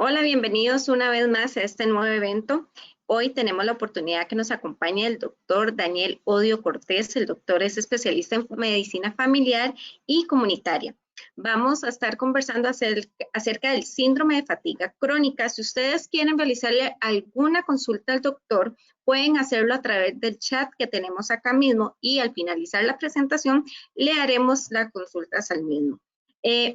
Hola, bienvenidos una vez más a este nuevo evento. Hoy tenemos la oportunidad que nos acompañe el doctor Daniel Odio Cortés. El doctor es especialista en medicina familiar y comunitaria. Vamos a estar conversando acerca del síndrome de fatiga crónica. Si ustedes quieren realizarle alguna consulta al doctor, pueden hacerlo a través del chat que tenemos acá mismo y al finalizar la presentación le haremos las consultas al mismo.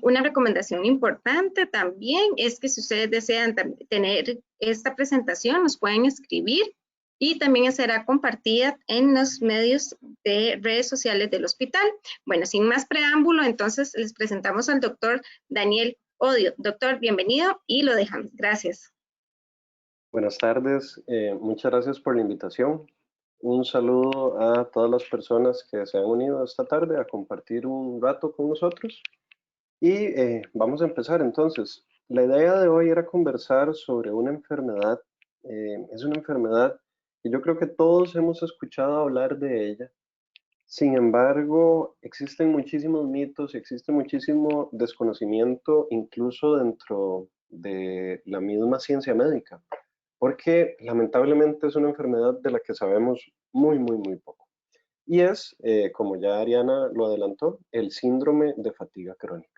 Una recomendación importante también es que si ustedes desean tener esta presentación, nos pueden escribir y también será compartida en los medios de redes sociales del hospital. Bueno, sin más preámbulo, entonces les presentamos al doctor Daniel Odio. Doctor, bienvenido y lo dejamos. Gracias. Buenas tardes, muchas gracias por la invitación. Un saludo a todas las personas que se han unido esta tarde a compartir un rato con nosotros. Y vamos a empezar entonces. La idea de hoy era conversar sobre una enfermedad. Es una enfermedad que yo creo que todos hemos escuchado hablar de ella. Sin embargo, existen muchísimos mitos, existe muchísimo desconocimiento incluso dentro de la misma ciencia médica, porque lamentablemente es una enfermedad de la que sabemos muy poco. Y es, como ya Ariana lo adelantó, el síndrome de fatiga crónica.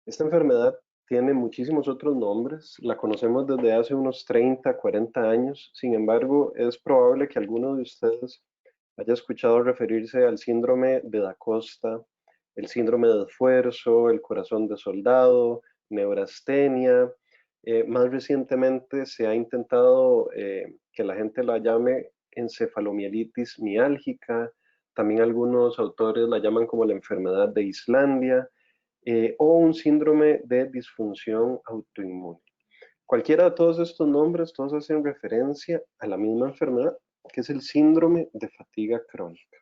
Esta enfermedad tiene muchísimos otros nombres, la conocemos desde hace unos 30, 40 años, sin embargo, es probable que alguno de ustedes haya escuchado referirse al síndrome de Da Costa, el síndrome de esfuerzo, el corazón de soldado, neurastenia. Más recientemente se ha intentado que la gente la llame encefalomielitis miálgica, también algunos autores la llaman como la enfermedad de Islandia, o un síndrome de disfunción autoinmune. Cualquiera de todos estos nombres, todos hacen referencia a la misma enfermedad, que es el síndrome de fatiga crónica.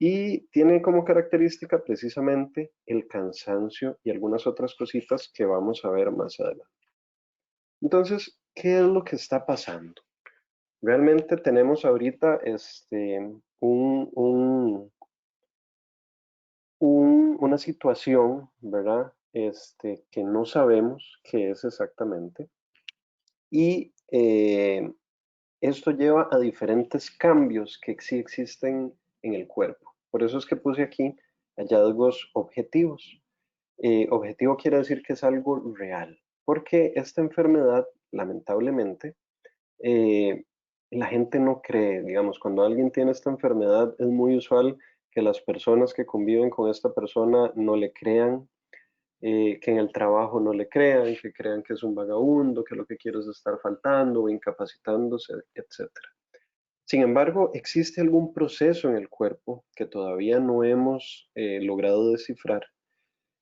Y tiene como característica precisamente el cansancio y algunas otras cositas que vamos a ver más adelante. Entonces, ¿qué es lo que está pasando? Realmente tenemos ahorita una situación, ¿verdad? Que no sabemos qué es exactamente. Y esto lleva a diferentes cambios que sí existen en el cuerpo. Por eso es que puse aquí hallazgos objetivos. Objetivo quiere decir que es algo real, porque esta enfermedad, lamentablemente, eh, la gente no cree. Digamos, cuando alguien tiene esta enfermedad, es muy usual que las personas que conviven con esta persona no le crean, que en el trabajo no le crean, que crean que es un vagabundo, que lo que quiere es estar faltando o incapacitándose, etcétera. Sin embargo, existe algún proceso en el cuerpo que todavía no hemos logrado descifrar,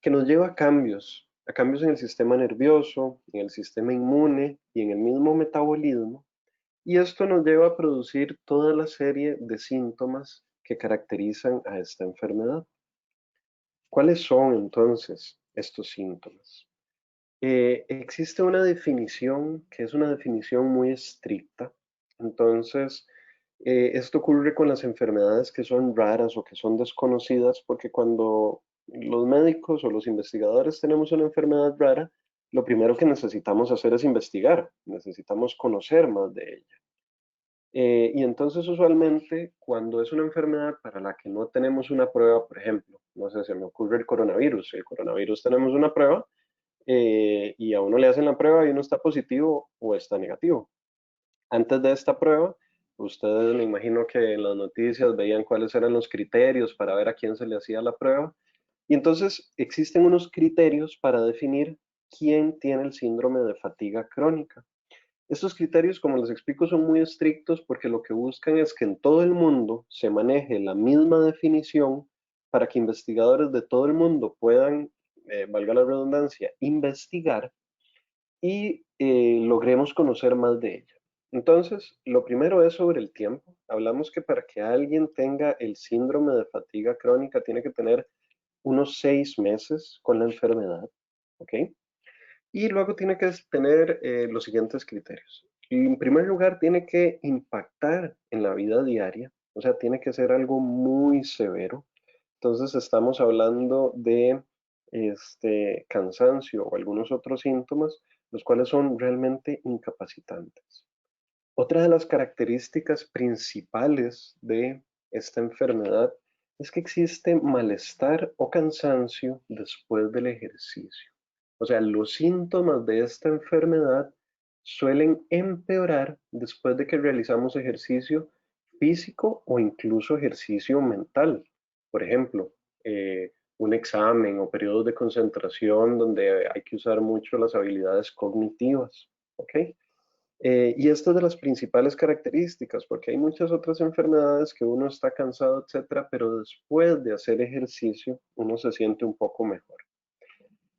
que nos lleva a cambios en el sistema nervioso, en el sistema inmune y en el mismo metabolismo, y esto nos lleva a producir toda la serie de síntomas que caracterizan a esta enfermedad. ¿Cuáles son entonces estos síntomas? Existe una definición que es una definición muy estricta. Entonces, esto ocurre con las enfermedades que son raras o que son desconocidas, porque cuando los médicos o los investigadores tenemos una enfermedad rara, lo primero que necesitamos hacer es investigar, necesitamos conocer más de ella. Y entonces usualmente cuando es una enfermedad para la que no tenemos una prueba, por ejemplo, no sé, se me ocurre el coronavirus tenemos una prueba, y a uno le hacen la prueba y uno está positivo o está negativo. Antes de esta prueba, ustedes me imagino que en las noticias veían cuáles eran los criterios para ver a quién se le hacía la prueba. Y entonces existen unos criterios para definir quién tiene el síndrome de fatiga crónica. Estos criterios, como les explico, son muy estrictos porque lo que buscan es que en todo el mundo se maneje la misma definición para que investigadores de todo el mundo puedan, valga la redundancia, investigar y logremos conocer más de ella. Entonces, lo primero es sobre el tiempo. Hablamos que para que alguien tenga el síndrome de fatiga crónica tiene que tener unos 6 meses con la enfermedad, ¿ok? Y luego tiene que tener los siguientes criterios. Y en primer lugar, tiene que impactar en la vida diaria, o sea, tiene que ser algo muy severo. Entonces estamos hablando de cansancio o algunos otros síntomas los cuales son realmente incapacitantes. Otra de las características principales de esta enfermedad es que existe malestar o cansancio después del ejercicio. O sea, los síntomas de esta enfermedad suelen empeorar después de que realizamos ejercicio físico o incluso ejercicio mental. Por ejemplo, un examen o periodos de concentración donde hay que usar mucho las habilidades cognitivas. ¿Ok? Y esta es de las principales características, porque hay muchas otras enfermedades que uno está cansado, etcétera, pero después de hacer ejercicio uno se siente un poco mejor.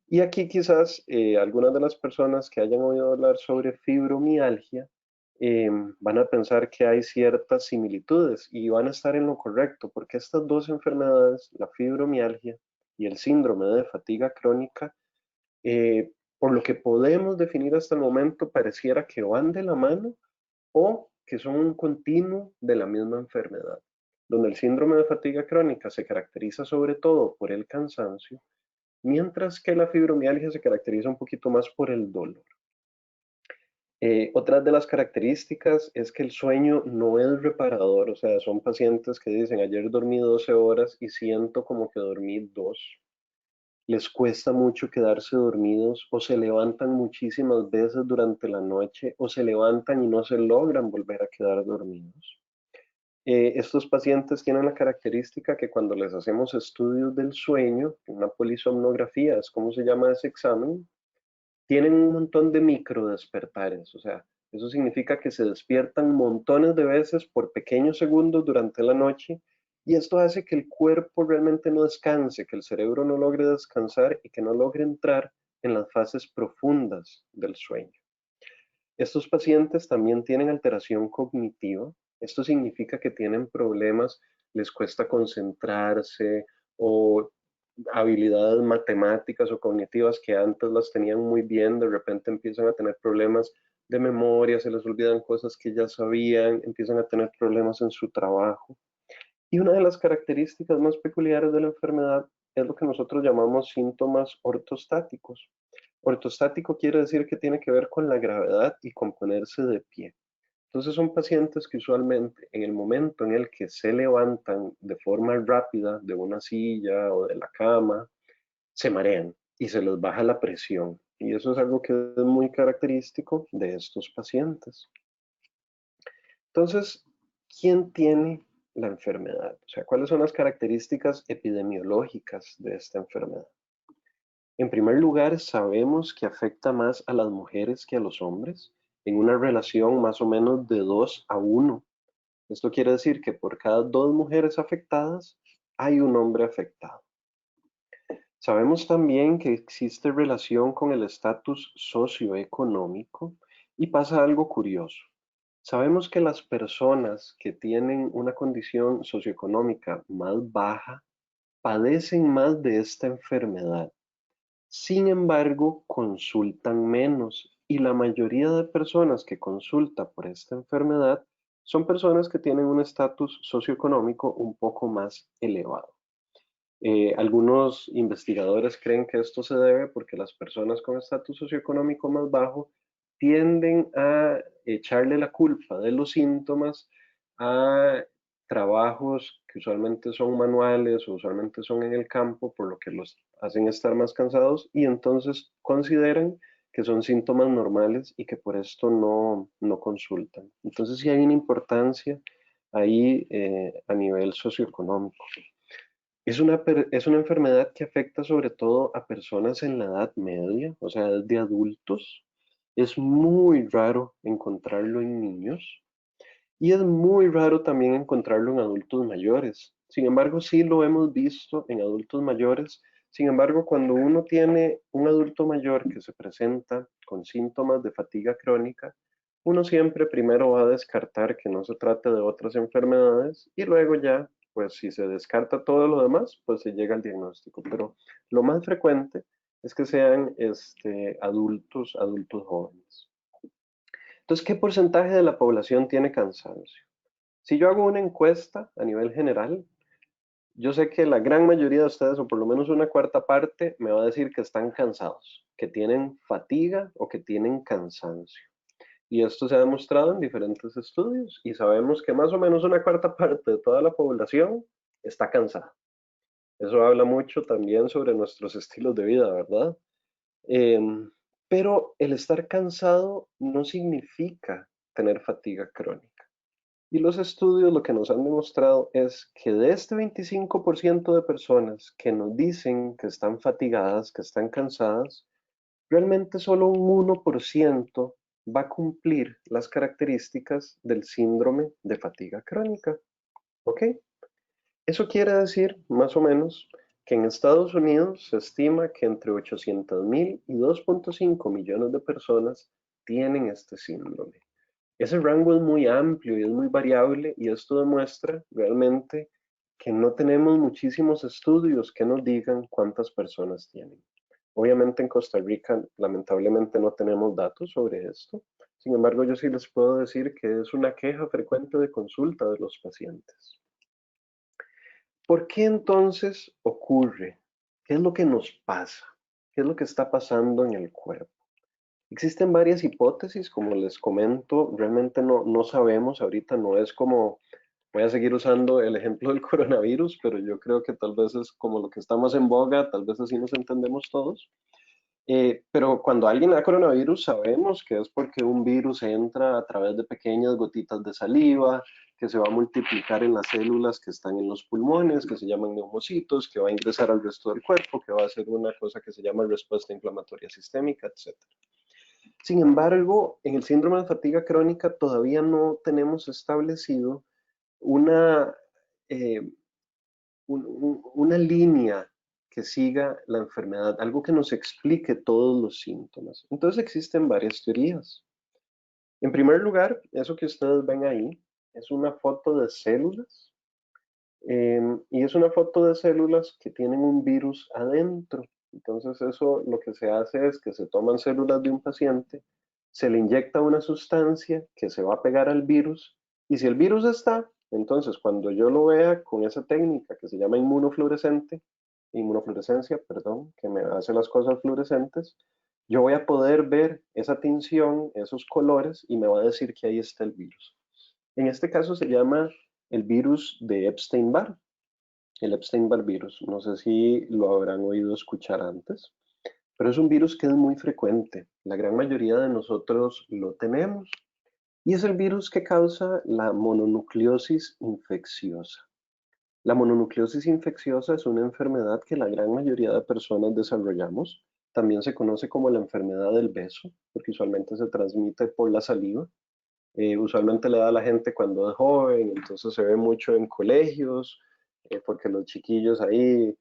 Y aquí quizás algunas de las personas que hayan oído hablar sobre fibromialgia van a pensar que hay ciertas similitudes y van a estar en lo correcto, porque estas dos enfermedades, la fibromialgia y el síndrome de fatiga crónica, por lo que podemos definir hasta el momento, pareciera que van de la mano o que son un continuo de la misma enfermedad, donde el síndrome de fatiga crónica se caracteriza sobre todo por el cansancio, mientras que la fibromialgia se caracteriza un poquito más por el dolor. Otra de las características es que el sueño no es reparador, o sea, son pacientes que dicen, ayer dormí 12 horas y siento como que dormí 2. Les cuesta mucho quedarse dormidos o se levantan muchísimas veces durante la noche o se levantan y no se logran volver a quedar dormidos. Estos pacientes tienen la característica que cuando les hacemos estudios del sueño, una polisomnografía es como se llama ese examen, tienen un montón de microdespertares, o sea, eso significa que se despiertan montones de veces por pequeños segundos durante la noche y esto hace que el cuerpo realmente no descanse, que el cerebro no logre descansar y que no logre entrar en las fases profundas del sueño. Estos pacientes también tienen alteración cognitiva. Esto significa que tienen problemas, les cuesta concentrarse o habilidades matemáticas o cognitivas que antes las tenían muy bien, de repente empiezan a tener problemas de memoria, se les olvidan cosas que ya sabían, empiezan a tener problemas en su trabajo. Y una de las características más peculiares de la enfermedad es lo que nosotros llamamos síntomas ortostáticos. Ortostático quiere decir que tiene que ver con la gravedad y con ponerse de pie. Entonces son pacientes que usualmente en el momento en el que se levantan de forma rápida de una silla o de la cama, se marean y se les baja la presión. Y eso es algo que es muy característico de estos pacientes. Entonces, ¿quién tiene la enfermedad? O sea, ¿cuáles son las características epidemiológicas de esta enfermedad? En primer lugar, sabemos que afecta más a las mujeres que a los hombres, en una relación más o menos de 2 a 1. Esto quiere decir que por cada 2 mujeres afectadas, hay un hombre afectado. Sabemos también que existe relación con el estatus socioeconómico y pasa algo curioso. Sabemos que las personas que tienen una condición socioeconómica más baja padecen más de esta enfermedad. Sin embargo, consultan menos y la mayoría de personas que consulta por esta enfermedad son personas que tienen un estatus socioeconómico un poco más elevado. Algunos investigadores creen que esto se debe porque las personas con estatus socioeconómico más bajo tienden a echarle la culpa de los síntomas a trabajos que usualmente son manuales o usualmente son en el campo, por lo que los hacen estar más cansados y entonces consideran que son síntomas normales y que por esto no consultan. Entonces sí hay una importancia ahí a nivel socioeconómico. Es una enfermedad que afecta sobre todo a personas en la edad media, o sea, de adultos. Es muy raro encontrarlo en niños y es muy raro también encontrarlo en adultos mayores. Sin embargo, sí lo hemos visto en adultos mayores. Sin embargo, cuando uno tiene un adulto mayor que se presenta con síntomas de fatiga crónica, uno siempre primero va a descartar que no se trate de otras enfermedades y luego ya, pues si se descarta todo lo demás, pues se llega al diagnóstico. Pero lo más frecuente es que sean adultos jóvenes. Entonces, ¿qué porcentaje de la población tiene cansancio? Si yo hago una encuesta a nivel general, Yo sé que la gran mayoría de ustedes, o por lo menos una cuarta parte, me va a decir que están cansados, que tienen fatiga o que tienen cansancio. Y esto se ha demostrado en diferentes estudios y sabemos que más o menos una cuarta parte de toda la población está cansada. Eso habla mucho también sobre nuestros estilos de vida, ¿verdad? Em, pero el estar cansado no significa tener fatiga crónica. Y los estudios lo que nos han demostrado es que de este 25% de personas que nos dicen que están fatigadas, que están cansadas, realmente solo un 1% va a cumplir las características del síndrome de fatiga crónica. ¿Ok? Eso quiere decir, más o menos, que en Estados Unidos se estima que entre 800,000 y 2,5 millones de personas tienen este síndrome. Ese rango es muy amplio y es muy variable y esto demuestra realmente que no tenemos muchísimos estudios que nos digan cuántas personas tienen. Obviamente en Costa Rica lamentablemente no tenemos datos sobre esto. Sin embargo, yo sí les puedo decir que es una queja frecuente de consulta de los pacientes. ¿Por qué entonces ocurre? ¿Qué es lo que nos pasa? ¿Qué es lo que está pasando en el cuerpo? Existen varias hipótesis, como les comento, realmente no sabemos, ahorita no es como, voy a seguir usando el ejemplo del coronavirus, pero yo creo que tal vez es como lo que está más en boga, tal vez así nos entendemos todos. Pero cuando alguien le da coronavirus, sabemos que es porque un virus entra a través de pequeñas gotitas de saliva, que se va a multiplicar en las células que están en los pulmones, que se llaman neumocitos, que va a ingresar al resto del cuerpo, que va a hacer una cosa que se llama respuesta inflamatoria sistémica, etc. Sin embargo, en el síndrome de fatiga crónica todavía no tenemos establecido una, eh, una línea que siga la enfermedad, algo que nos explique todos los síntomas. Entonces existen varias teorías. En primer lugar, eso que ustedes ven ahí es una foto de células y es una foto de células que tienen un virus adentro. Entonces eso lo que se hace es que se toman células de un paciente, se le inyecta una sustancia que se va a pegar al virus y si el virus está, entonces cuando yo lo vea con esa técnica que se llama inmunofluorescencia, perdón, que me hace las cosas fluorescentes, yo voy a poder ver esa tinción, esos colores y me va a decir que ahí está el virus. En este caso se llama el virus de Epstein-Barr, el Epstein-Barr virus. No sé si lo habrán oído escuchar antes, pero es un virus que es muy frecuente. La gran mayoría de nosotros lo tenemos y es el virus que causa la mononucleosis infecciosa. La mononucleosis infecciosa es una enfermedad que la gran mayoría de personas desarrollamos. También se conoce como la enfermedad del beso, porque usualmente se transmite por la saliva. Usualmente le da a la gente cuando es joven, entonces se ve mucho en colegios, porque los chiquillos ahí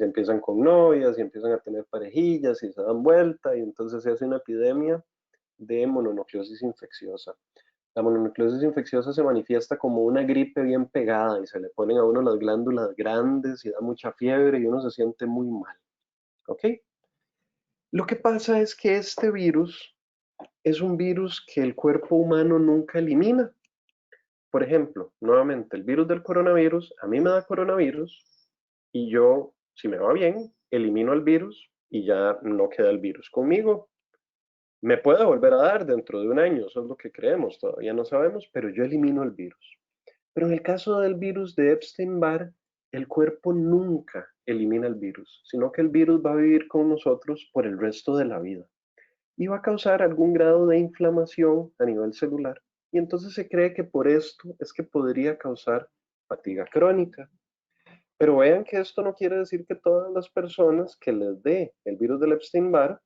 empiezan con novias y empiezan a tener parejillas y se dan vuelta y entonces se hace una epidemia de mononucleosis infecciosa. La mononucleosis infecciosa se manifiesta como una gripe bien pegada y se le ponen a uno las glándulas grandes y da mucha fiebre y uno se siente muy mal. ¿Ok? Lo que pasa es que este virus es un virus que el cuerpo humano nunca elimina. Por ejemplo, nuevamente, el virus del coronavirus, a mí me da coronavirus y yo, si me va bien, elimino el virus y ya no queda el virus conmigo. Me puede volver a dar dentro de un año, eso es lo que creemos, todavía no sabemos, pero yo elimino el virus. Pero en el caso del virus de Epstein-Barr, el cuerpo nunca elimina el virus, sino que el virus va a vivir con nosotros por el resto de la vida y va a causar algún grado de inflamación a nivel celular. Y entonces se cree que por esto es que podría causar fatiga crónica. Pero vean que esto no quiere decir que todas las personas que les dé el virus del Epstein-Barr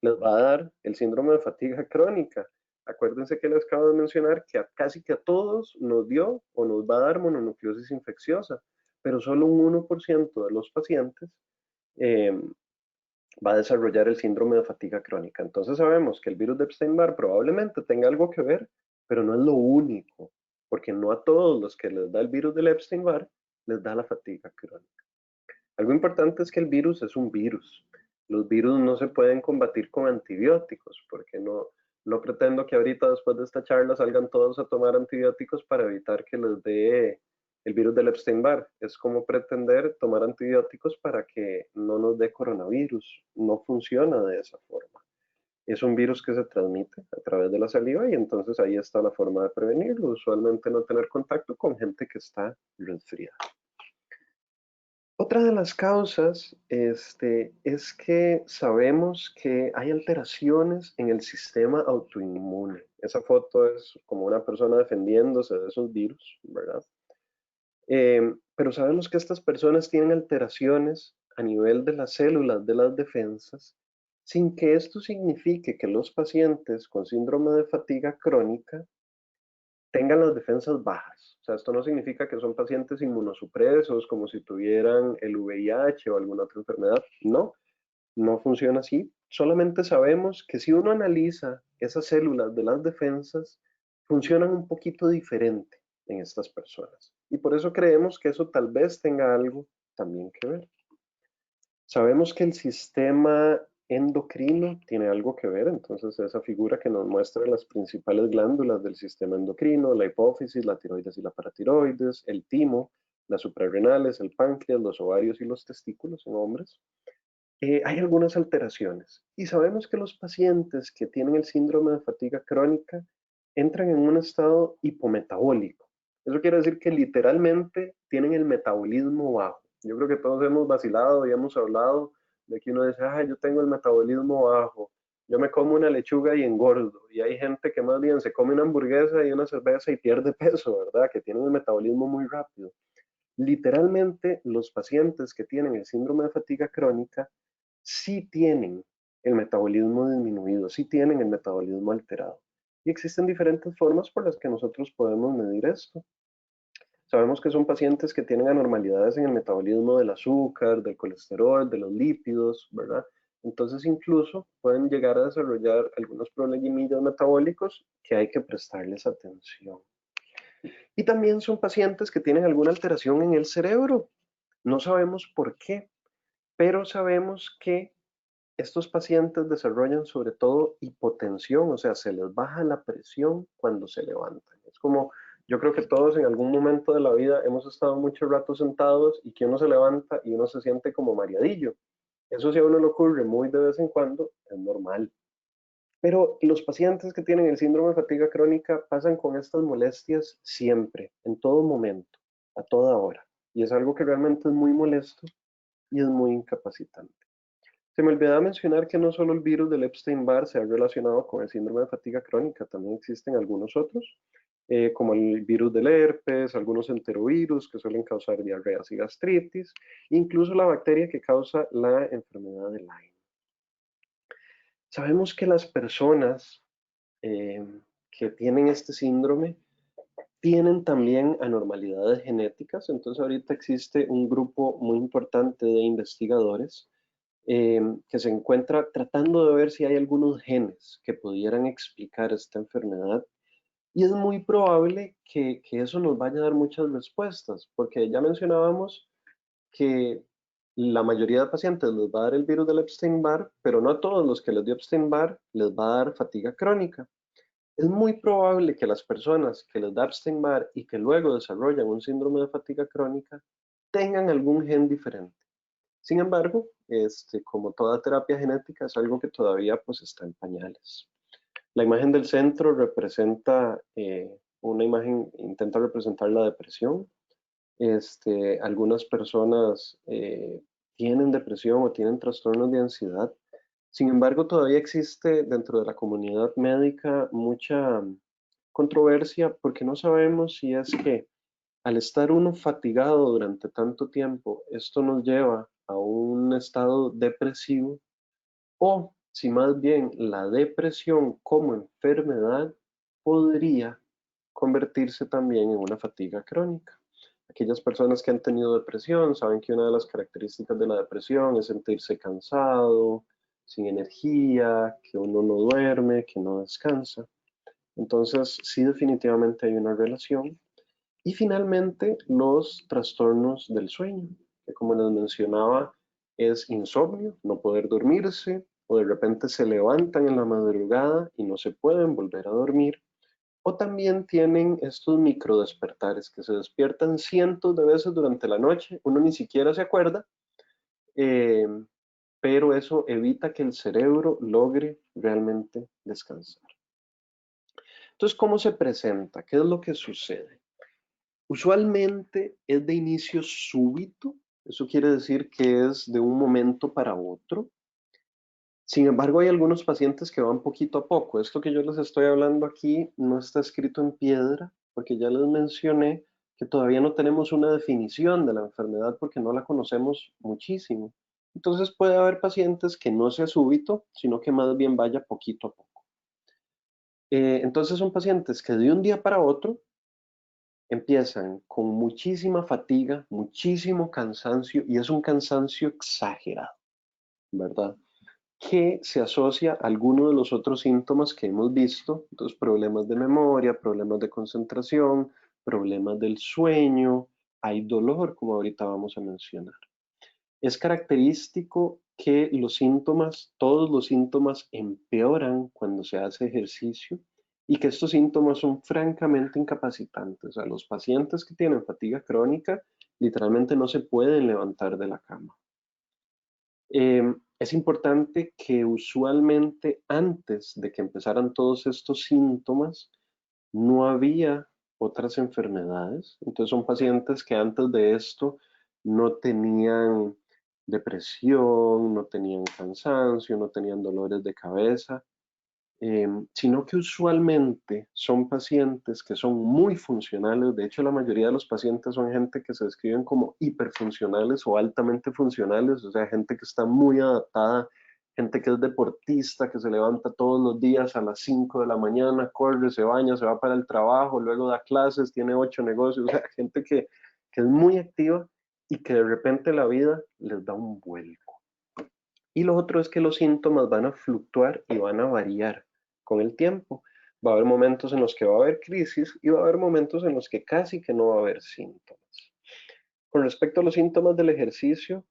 les va a dar el síndrome de fatiga crónica. Acuérdense que les acabo de mencionar que casi que a todos nos dio o nos va a dar mononucleosis infecciosa, pero solo un 1% de los pacientes eh, va a desarrollar el síndrome de fatiga crónica. Entonces sabemos que el virus de Epstein-Barr probablemente tenga algo que ver, pero no es lo único, porque no a todos los que les da el virus del Epstein-Barr les da la fatiga crónica. Algo importante es que el virus es un virus. Los virus no se pueden combatir con antibióticos, porque no pretendo que ahorita después de esta charla salgan todos a tomar antibióticos para evitar que les dé el virus del Epstein-Barr. Es como pretender tomar antibióticos para que no nos dé coronavirus. No funciona de esa forma. Es un virus que se transmite a través de la saliva y entonces ahí está la forma de prevenirlo. Usualmente no tener contacto con gente que está resfriada. Otra de las causas es que sabemos que hay alteraciones en el sistema autoinmune. Esa foto es como una persona defendiéndose de esos virus, ¿verdad? Pero sabemos que estas personas tienen alteraciones a nivel de las células de las defensas, sin que esto signifique que los pacientes con síndrome de fatiga crónica tengan las defensas bajas. O sea, esto no significa que son pacientes inmunosupresos, como si tuvieran el VIH o alguna otra enfermedad. No, no funciona así. Solamente sabemos que si uno analiza esas células de las defensas, funcionan un poquito diferente en estas personas. Y por eso creemos que eso tal vez tenga algo también que ver. Sabemos que el sistema endocrino tiene algo que ver, entonces esa figura que nos muestra las principales glándulas del sistema endocrino, la hipófisis, la tiroides y la paratiroides, el timo, las suprarrenales, el páncreas, los ovarios y los testículos en hombres. Hay algunas alteraciones y sabemos que los pacientes que tienen el síndrome de fatiga crónica entran en un estado hipometabólico. Eso quiere decir que literalmente tienen el metabolismo bajo. Yo creo que todos hemos vacilado y hemos hablado de que uno dice, yo tengo el metabolismo bajo, yo me como una lechuga y engordo. Y hay gente que más bien se come una hamburguesa y una cerveza y pierde peso, ¿verdad? Que tienen el metabolismo muy rápido. Literalmente, los pacientes que tienen el síndrome de fatiga crónica sí tienen el metabolismo disminuido, sí tienen el metabolismo alterado. Y existen diferentes formas por las que nosotros podemos medir esto. Sabemos que son pacientes que tienen anormalidades en el metabolismo del azúcar, del colesterol, de los lípidos, ¿verdad? Entonces incluso pueden llegar a desarrollar algunos problemillas metabólicos que hay que prestarles atención. Y también son pacientes que tienen alguna alteración en el cerebro. No sabemos por qué, pero sabemos que estos pacientes desarrollan sobre todo hipotensión, o sea, se les baja la presión cuando se levantan. Es como, yo creo que todos en algún momento de la vida hemos estado mucho rato sentados y que uno se levanta y uno se siente como mareadillo. Eso si a uno le ocurre muy de vez en cuando, es normal. Pero los pacientes que tienen el síndrome de fatiga crónica pasan con estas molestias siempre, en todo momento, a toda hora. Y es algo que realmente es muy molesto y es muy incapacitante. Se me olvidaba mencionar que no solo el virus del Epstein-Barr se ha relacionado con el síndrome de fatiga crónica, también existen algunos otros, como el virus del herpes, algunos enterovirus que suelen causar diarreas y gastritis, incluso la bacteria que causa la enfermedad de Lyme. Sabemos que las personas que tienen este síndrome tienen también anormalidades genéticas, entonces ahorita existe un grupo muy importante de investigadores que se encuentra tratando de ver si hay algunos genes que pudieran explicar esta enfermedad. Y es muy probable que eso nos vaya a dar muchas respuestas, porque ya mencionábamos que la mayoría de pacientes les va a dar el virus del Epstein-Barr, pero no a todos los que les dio Epstein-Barr les va a dar fatiga crónica. Es muy probable que las personas que les da Epstein-Barr y que luego desarrollan un síndrome de fatiga crónica tengan algún gen diferente. Sin embargo, como toda terapia genética, es algo que todavía pues está en pañales. La imagen del centro representa una imagen, intenta representar la depresión. Algunas personas tienen depresión o tienen trastornos de ansiedad. Sin embargo, todavía existe dentro de la comunidad médica mucha controversia porque no sabemos si es que al estar uno fatigado durante tanto tiempo, esto nos lleva a un estado depresivo o si más bien la depresión como enfermedad podría convertirse también en una fatiga crónica. Aquellas personas que han tenido depresión saben que una de las características de la depresión es sentirse cansado, sin energía, que uno no duerme, que no descansa. Entonces, sí, definitivamente hay una relación. Y finalmente, los trastornos del sueño, que como les mencionaba, es insomnio, no poder dormirse, o de repente se levantan en la madrugada y no se pueden volver a dormir, o también tienen estos microdespertares que se despiertan cientos de veces durante la noche, uno ni siquiera se acuerda, eh, pero eso evita que el cerebro logre realmente descansar. Entonces, ¿cómo se presenta? ¿Qué es lo que sucede? Usualmente es de inicio súbito, eso quiere decir que es de un momento para otro. Sin embargo, hay algunos pacientes que van poquito a poco. Esto que yo les estoy hablando aquí no está escrito en piedra, porque ya les mencioné que todavía no tenemos una definición de la enfermedad porque no la conocemos muchísimo. Entonces puede haber pacientes que no sea súbito, sino que más bien vaya poquito a poco. Entonces son pacientes que de un día para otro empiezan con muchísima fatiga, muchísimo cansancio, y es un cansancio exagerado, ¿verdad? Que se asocia a alguno de los otros síntomas que hemos visto, entonces problemas de memoria, problemas de concentración, problemas del sueño, hay dolor, como ahorita vamos a mencionar. Es característico que los síntomas, todos los síntomas empeoran cuando se hace ejercicio y que estos síntomas son francamente incapacitantes. A los pacientes que tienen fatiga crónica literalmente no se pueden levantar de la cama. Es importante que usualmente antes de que empezaran todos estos síntomas no había otras enfermedades. Entonces son pacientes que antes de esto no tenían depresión, no tenían cansancio, no tenían dolores de cabeza, sino que usualmente son pacientes que son muy funcionales. De hecho, la mayoría de los pacientes son gente que se describen como hiperfuncionales o altamente funcionales, o sea, gente que está muy adaptada, gente que es deportista, que se levanta todos los días a las 5 de la mañana, corre, se baña, se va para el trabajo, luego da clases, tiene 8 negocios, o sea, gente que es muy activa y que de repente la vida les da un vuelco. Y lo otro es que los síntomas van a fluctuar y van a variar con el tiempo. Va a haber momentos en los que va a haber crisis y va a haber momentos en los que casi que no va a haber síntomas. Con respecto a los síntomas del ejercicio,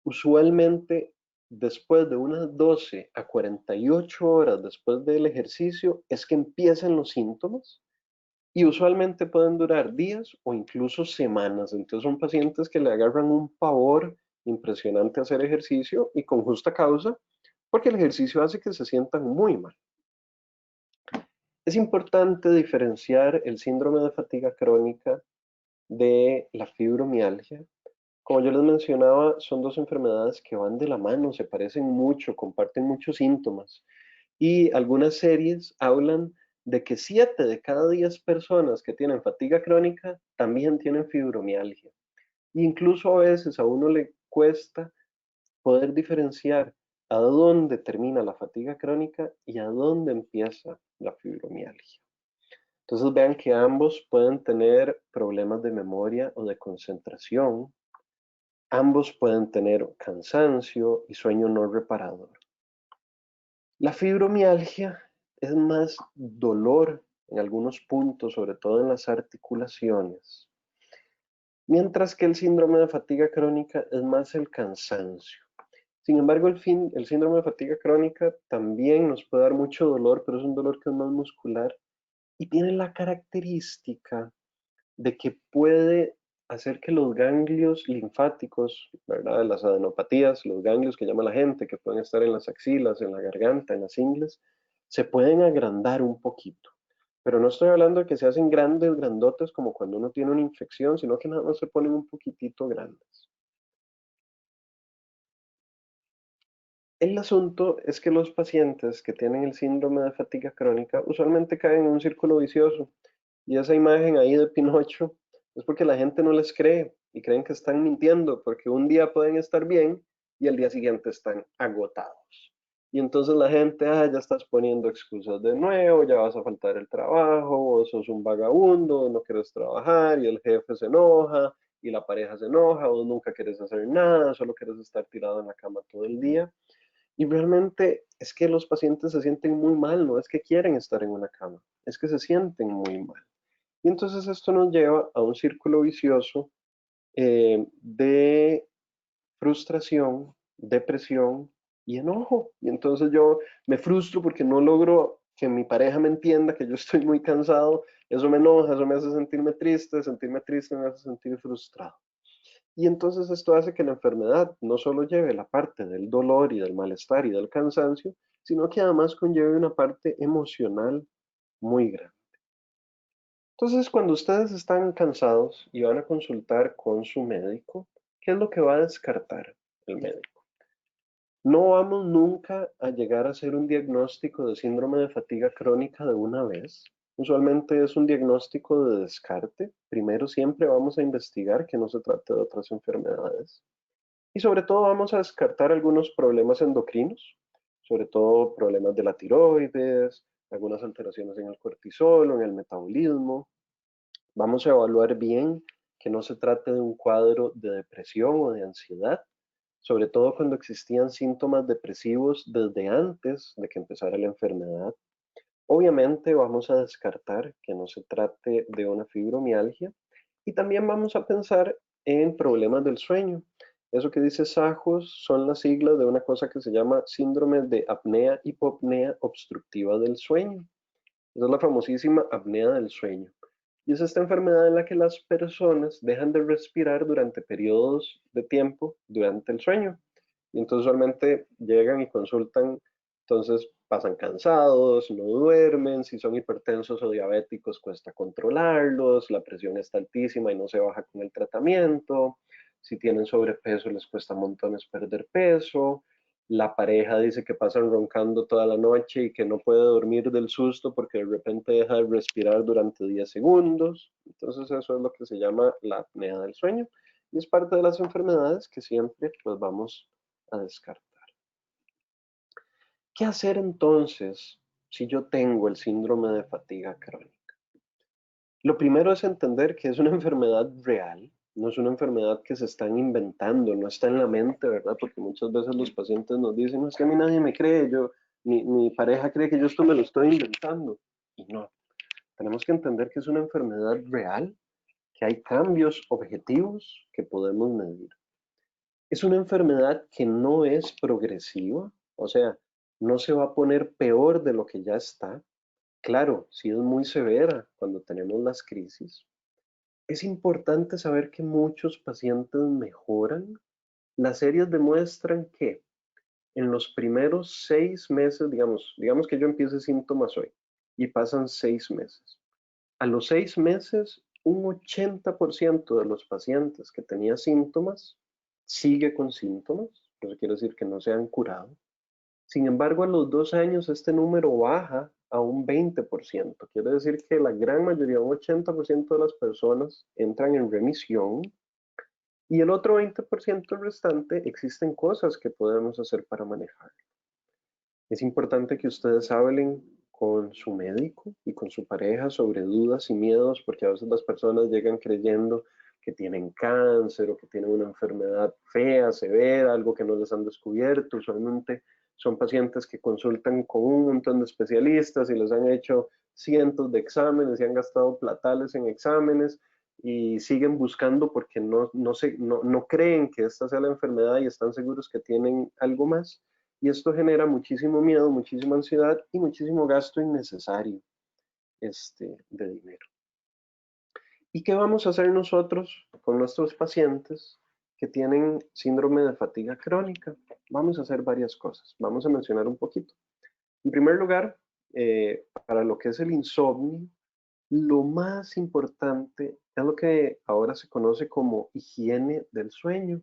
usualmente después de unas 12 a 48 horas después del ejercicio es que empiezan los síntomas y usualmente pueden durar días o incluso semanas. Entonces son pacientes que le agarran un pavor impresionante a hacer ejercicio y con justa causa, porque el ejercicio hace que se sientan muy mal. Es importante diferenciar el síndrome de fatiga crónica de la fibromialgia. Como yo les mencionaba, son dos enfermedades que van de la mano, se parecen mucho, comparten muchos síntomas. Y algunas series hablan de que 7 de cada 10 personas que tienen fatiga crónica también tienen fibromialgia. Incluso a veces a uno le cuesta poder diferenciar a dónde termina la fatiga crónica y a dónde empieza la fibromialgia. Entonces vean que ambos pueden tener problemas de memoria o de concentración. Ambos pueden tener cansancio y sueño no reparador. La fibromialgia es más dolor en algunos puntos, sobre todo en las articulaciones, mientras que el síndrome de fatiga crónica es más el cansancio. Sin embargo, el síndrome de fatiga crónica también nos puede dar mucho dolor, pero es un dolor que es más muscular y tiene la característica de que puede hacer que los ganglios linfáticos, ¿verdad? Las adenopatías, los ganglios que llama la gente, que pueden estar en las axilas, en la garganta, en las ingles, se pueden agrandar un poquito. Pero no estoy hablando de que se hacen grandes, grandotes como cuando uno tiene una infección, sino que nada más se ponen un poquitito grandes. El asunto es que los pacientes que tienen el síndrome de fatiga crónica usualmente caen en un círculo vicioso. Y esa imagen ahí de Pinocho es porque la gente no les cree y creen que están mintiendo, porque un día pueden estar bien y al día siguiente están agotados. Y entonces la gente, ya estás poniendo excusas de nuevo, ya vas a faltar el trabajo, o sos un vagabundo, no quieres trabajar y el jefe se enoja y la pareja se enoja, o nunca quieres hacer nada, solo quieres estar tirado en la cama todo el día. Y realmente es que los pacientes se sienten muy mal, no es que quieren estar en una cama, es que se sienten muy mal. Y entonces esto nos lleva a un círculo vicioso de frustración, depresión y enojo. Y entonces yo me frustro porque no logro que mi pareja me entienda que yo estoy muy cansado, eso me enoja, eso me hace sentirme triste me hace sentir frustrado. Y entonces esto hace que la enfermedad no solo lleve la parte del dolor y del malestar y del cansancio, sino que además conlleve una parte emocional muy grande. Entonces, cuando ustedes están cansados y van a consultar con su médico, ¿qué es lo que va a descartar el médico? No vamos nunca a llegar a hacer un diagnóstico de síndrome de fatiga crónica de una vez. Usualmente es un diagnóstico de descarte. Primero siempre vamos a investigar que no se trate de otras enfermedades. Y sobre todo vamos a descartar algunos problemas endocrinos, sobre todo problemas de la tiroides, algunas alteraciones en el cortisol o en el metabolismo. Vamos a evaluar bien que no se trate de un cuadro de depresión o de ansiedad, sobre todo cuando existían síntomas depresivos desde antes de que empezara la enfermedad. Obviamente vamos a descartar que no se trate de una fibromialgia y también vamos a pensar en problemas del sueño. Eso que dice SAJOS son las siglas de una cosa que se llama síndrome de apnea-hipopnea obstructiva del sueño. Esa es la famosísima apnea del sueño. Y es esta enfermedad en la que las personas dejan de respirar durante periodos de tiempo durante el sueño. Y entonces usualmente llegan y consultan, entonces pasan cansados, no duermen, si son hipertensos o diabéticos cuesta controlarlos, la presión está altísima y no se baja con el tratamiento, si tienen sobrepeso les cuesta montones perder peso, la pareja dice que pasan roncando toda la noche y que no puede dormir del susto porque de repente deja de respirar durante 10 segundos. Entonces eso es lo que se llama la apnea del sueño y es parte de las enfermedades que siempre pues vamos a descartar. ¿Qué hacer entonces si yo tengo el síndrome de fatiga crónica? Lo primero es entender que es una enfermedad real, no es una enfermedad que se están inventando, no está en la mente, ¿verdad? Porque muchas veces los pacientes nos dicen, no, es que a mí nadie me cree, mi pareja cree que yo esto me lo estoy inventando. Y no, tenemos que entender que es una enfermedad real, que hay cambios objetivos que podemos medir. Es una enfermedad que no es progresiva, o sea, no se va a poner peor de lo que ya está. Claro, sí es muy severa cuando tenemos las crisis. Es importante saber que muchos pacientes mejoran. Las series demuestran que en los primeros 6 meses, digamos que yo empiece síntomas hoy y pasan 6 meses. A los 6 meses, un 80% de los pacientes que tenían síntomas sigue con síntomas, eso quiere decir que no se han curado. Sin embargo, a los 2 años este número baja a un 20%. Quiere decir que la gran mayoría, un 80% de las personas entran en remisión y el otro 20% restante existen cosas que podemos hacer para manejar. Es importante que ustedes hablen con su médico y con su pareja sobre dudas y miedos, porque a veces las personas llegan creyendo que tienen cáncer o que tienen una enfermedad fea, severa, algo que no les han descubierto. Usualmente son pacientes que consultan con un montón de especialistas y les han hecho cientos de exámenes y han gastado platales en exámenes y siguen buscando porque no creen que esta sea la enfermedad y están seguros que tienen algo más. Y esto genera muchísimo miedo, muchísima ansiedad y muchísimo gasto innecesario de dinero. ¿Y qué vamos a hacer nosotros con nuestros pacientes que tienen síndrome de fatiga crónica? Vamos a hacer varias cosas. Vamos a mencionar un poquito. En primer lugar, para lo que es el insomnio, lo más importante es lo que ahora se conoce como higiene del sueño.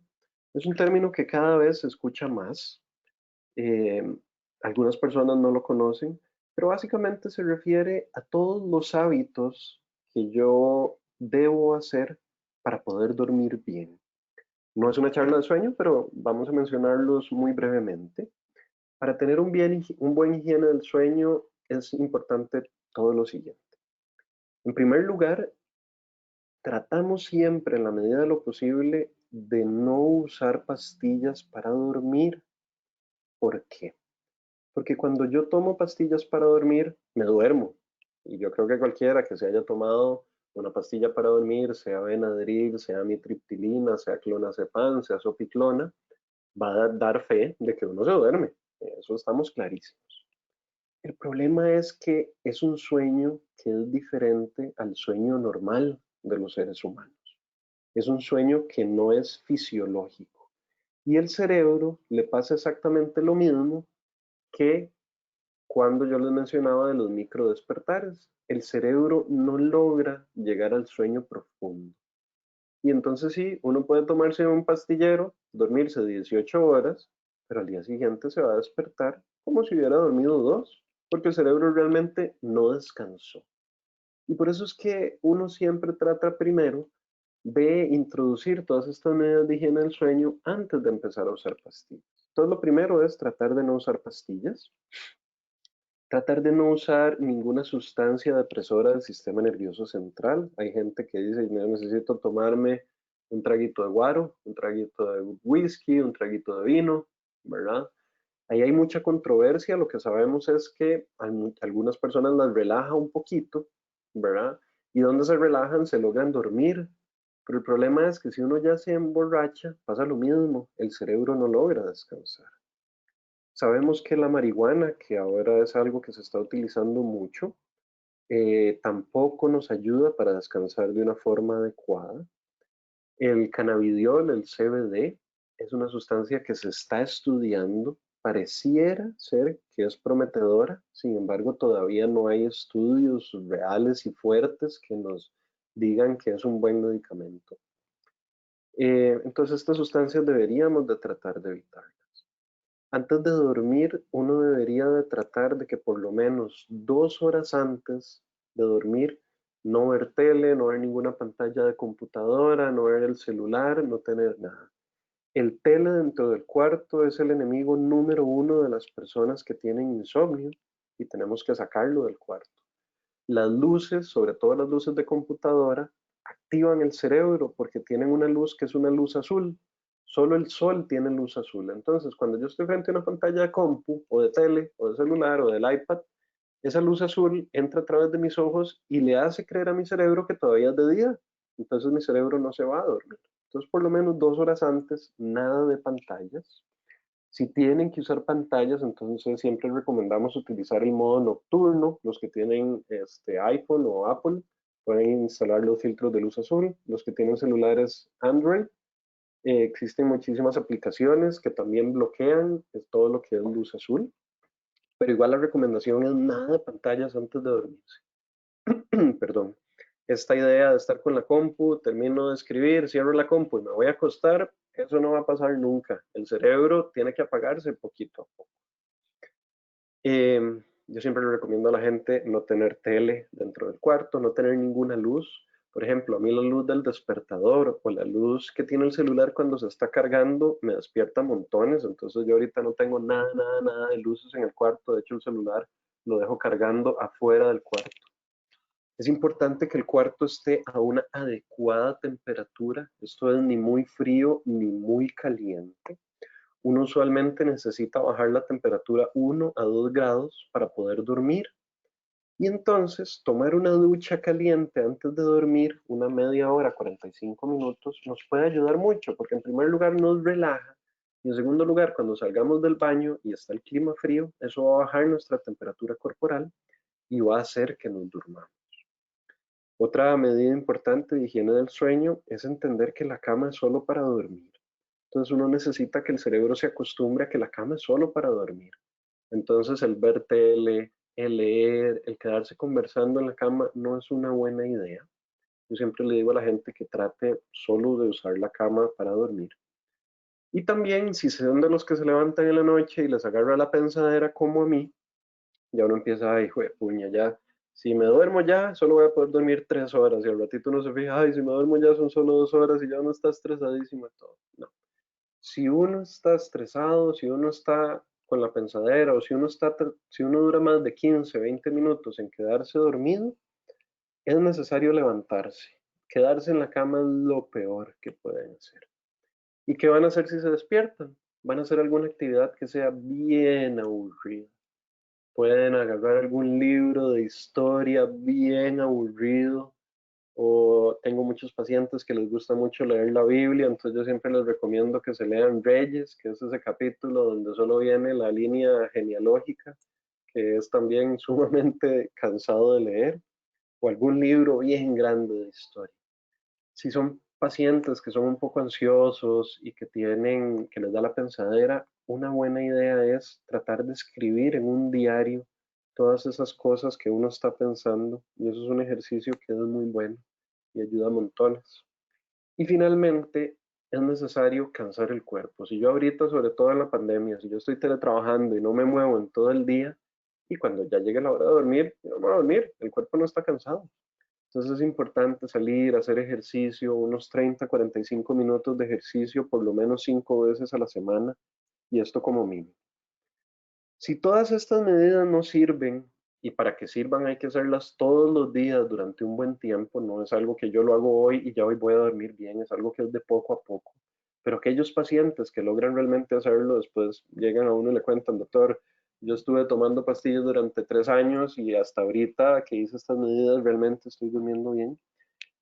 Es un término que cada vez se escucha más. Eh, Algunas personas no lo conocen, pero básicamente se refiere a todos los hábitos que yo debo hacer para poder dormir bien. No es una charla de sueño, pero vamos a mencionarlos muy brevemente. Para tener un buen higiene del sueño es importante todo lo siguiente. En primer lugar, tratamos siempre en la medida de lo posible de no usar pastillas para dormir. ¿Por qué? Porque cuando yo tomo pastillas para dormir, me duermo. Y yo creo que cualquiera que se haya tomado una pastilla para dormir, sea Benadryl, sea amitriptilina, sea clonazepam, sea sopiclona, va a dar fe de que uno se duerme. Eso estamos clarísimos. El problema es que es un sueño que es diferente al sueño normal de los seres humanos. Es un sueño que no es fisiológico. Y el cerebro le pasa exactamente lo mismo que cuando yo les mencionaba de los microdespertares. El cerebro no logra llegar al sueño profundo. Y entonces sí, uno puede tomarse un pastillero, dormirse 18 horas, pero al día siguiente se va a despertar como si hubiera dormido 2, porque el cerebro realmente no descansó. Y por eso es que uno siempre trata primero de introducir todas estas medidas de higiene del sueño antes de empezar a usar pastillas. Entonces lo primero es tratar de no usar pastillas, tratar de no usar ninguna sustancia depresora del sistema nervioso central. Hay gente que dice, yo necesito tomarme un traguito de guaro, un traguito de whisky, un traguito de vino, ¿verdad? Ahí hay mucha controversia. Lo que sabemos es que algunas personas las relaja un poquito, ¿verdad? Y donde se relajan se logran dormir. Pero el problema es que si uno ya se emborracha, pasa lo mismo, el cerebro no logra descansar. Sabemos que la marihuana, que ahora es algo que se está utilizando mucho, tampoco nos ayuda para descansar de una forma adecuada. El cannabidiol, el CBD, es una sustancia que se está estudiando. Pareciera ser que es prometedora, sin embargo, todavía no hay estudios reales y fuertes que nos digan que es un buen medicamento. Entonces, estas sustancias deberíamos de tratar de evitarlas. Antes de dormir, uno debería de tratar de que por lo menos 2 horas antes de dormir, no ver tele, no ver ninguna pantalla de computadora, no ver el celular, no tener nada. El tele dentro del cuarto es el enemigo número uno de las personas que tienen insomnio y tenemos que sacarlo del cuarto. Las luces, sobre todo las luces de computadora, activan el cerebro porque tienen una luz que es una luz azul. Solo el sol tiene luz azul. Entonces, cuando yo estoy frente a una pantalla de compu o de tele o de celular o del iPad, esa luz azul entra a través de mis ojos y le hace creer a mi cerebro que todavía es de día. Entonces mi cerebro no se va a dormir. Entonces, por lo menos 2 horas antes, nada de pantallas. Si tienen que usar pantallas, entonces siempre recomendamos utilizar el modo nocturno. Los que tienen iPhone o Apple pueden instalar los filtros de luz azul. Los que tienen celulares Android, existen muchísimas aplicaciones que también bloquean todo lo que es luz azul. Pero igual la recomendación es nada de pantallas antes de dormirse. Perdón. Esta idea de estar con la compu, termino de escribir, cierro la compu y me voy a acostar, eso no va a pasar nunca. El cerebro tiene que apagarse poquito a poco. Yo siempre le recomiendo a la gente no tener tele dentro del cuarto, no tener ninguna luz. Por ejemplo, a mí la luz del despertador o la luz que tiene el celular cuando se está cargando me despierta montones. Entonces yo ahorita no tengo nada de luces en el cuarto. De hecho, el celular lo dejo cargando afuera del cuarto. Es importante que el cuarto esté a una adecuada temperatura. Esto es ni muy frío ni muy caliente. Uno usualmente necesita bajar la temperatura 1 a 2 grados para poder dormir. Y entonces tomar una ducha caliente antes de dormir, una media hora, 45 minutos, nos puede ayudar mucho porque en primer lugar nos relaja y en segundo lugar cuando salgamos del baño y está el clima frío, eso va a bajar nuestra temperatura corporal y va a hacer que nos durmamos. Otra medida importante de higiene del sueño es entender que la cama es solo para dormir. Entonces uno necesita que el cerebro se acostumbre a que la cama es solo para dormir. Entonces el ver tele, el leer, el quedarse conversando en la cama no es una buena idea. Yo siempre le digo a la gente que trate solo de usar la cama para dormir. Y también si son de los que se levantan en la noche y les agarra la pensadera como a mí, ya uno empieza, ay, hijo de puña, ya, si me duermo ya, solo voy a poder dormir 3 horas y al ratito uno se fija, ay, si me duermo ya son solo 2 horas y ya uno está estresadísimo y todo. No. Si uno está estresado, si uno está con la pensadera o si uno dura más de 15, 20 minutos en quedarse dormido, es necesario levantarse. Quedarse en la cama es lo peor que pueden hacer. ¿Y qué van a hacer si se despiertan? Van a hacer alguna actividad que sea bien aburrida. Pueden agarrar algún libro de historia bien aburrido, o tengo muchos pacientes que les gusta mucho leer la Biblia, entonces yo siempre les recomiendo que se lean Reyes, que es ese capítulo donde solo viene la línea genealógica, que es también sumamente cansado de leer, o algún libro bien grande de historia. Si son pacientes que son un poco ansiosos y que les da la pensadera, una buena idea es tratar de escribir en un diario todas esas cosas que uno está pensando, y eso es un ejercicio que es muy bueno y ayuda a montones. Y finalmente, es necesario cansar el cuerpo. Si yo ahorita, sobre todo en la pandemia, si yo estoy teletrabajando y no me muevo en todo el día, y cuando ya llegue la hora de dormir, yo no me voy a dormir, el cuerpo no está cansado. Entonces es importante salir, hacer ejercicio, unos 30, 45 minutos de ejercicio, por lo menos 5 veces a la semana, y esto como mínimo. Si todas estas medidas no sirven, y para que sirvan hay que hacerlas todos los días durante un buen tiempo, no es algo que yo lo hago hoy y ya hoy voy a dormir bien, es algo que es de poco a poco. Pero aquellos pacientes que logran realmente hacerlo, después llegan a uno y le cuentan, doctor, yo estuve tomando pastillas durante 3 años y hasta ahorita que hice estas medidas realmente estoy durmiendo bien.